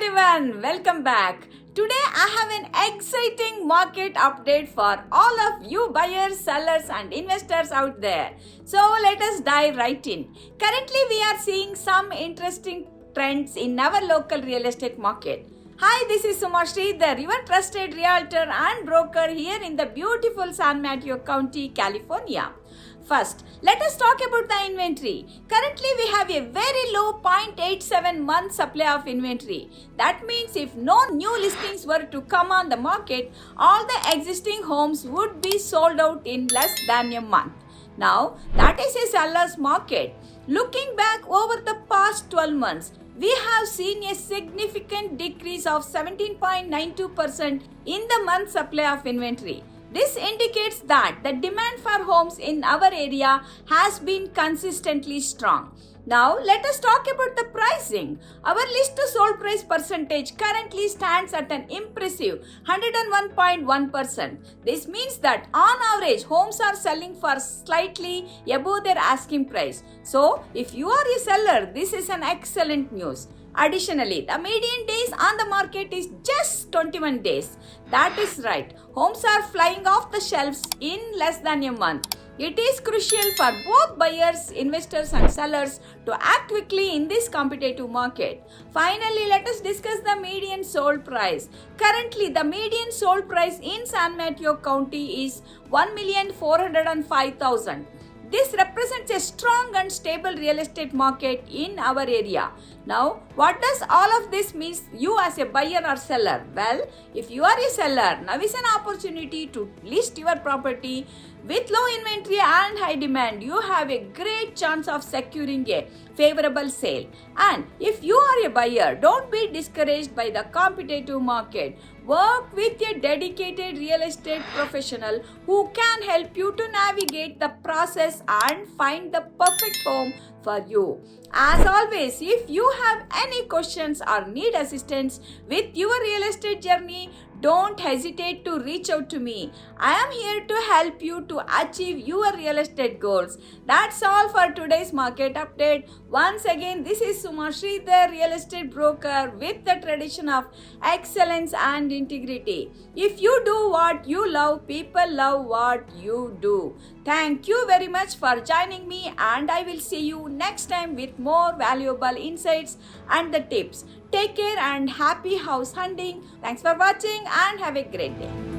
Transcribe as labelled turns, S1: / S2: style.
S1: everyone, welcome back. Today I have an exciting market update for all of you buyers, sellers and investors out there. So let us dive right in. Currently we are seeing some interesting trends in our local real estate market. Hi, this is Suma Sridhar, your trusted realtor and broker here in the beautiful San Mateo County, California. First, let us talk about the inventory. Currently, we have a very low 0.87 month supply of inventory. That means if no new listings were to come on the market, all the existing homes would be sold out in less than a month. Now, that is a seller's market. Looking back over the past 12 months, we have seen a significant decrease of 17.92% in the month supply of inventory. This indicates that the demand for homes in our area has been consistently strong. Now, let us talk about the pricing. Our list to sold price percentage currently stands at an impressive 101.1%. This means that on average, homes are selling for slightly above their asking price. So, if you are a seller, this is an excellent news. Additionally, the median days on the market is just 21 days. That is right. Homes are flying off the shelves in less than a month. It is crucial for both buyers, investors and sellers to act quickly in this competitive market. Finally, let us discuss the median sold price. Currently, the median sold price in San Mateo County is $1,405,000. This represents a strong and stable real estate market in our area. Now, what does all of this mean you as a buyer or seller? Well, if you are a seller, now is an opportunity to list your property with low inventory and high demand. You have a great chance of securing a favorable sale. And if you are a buyer, don't be discouraged by the competitive market. Work with a dedicated real estate professional who can help you to navigate the process and find the perfect home for you. As always, if you have any questions or need assistance with your real estate journey, don't hesitate to reach out to me. I am here to help you to achieve your real estate goals. That's all for today's market update. Once again, this is Suma Sridhar, real estate broker with the tradition of excellence and integrity. If you do what you love, people love what you do. Thank you very much for joining me, and I will see you next time with more valuable insights and the tips. Take care and happy house hunting. Thanks for watching and have a great day.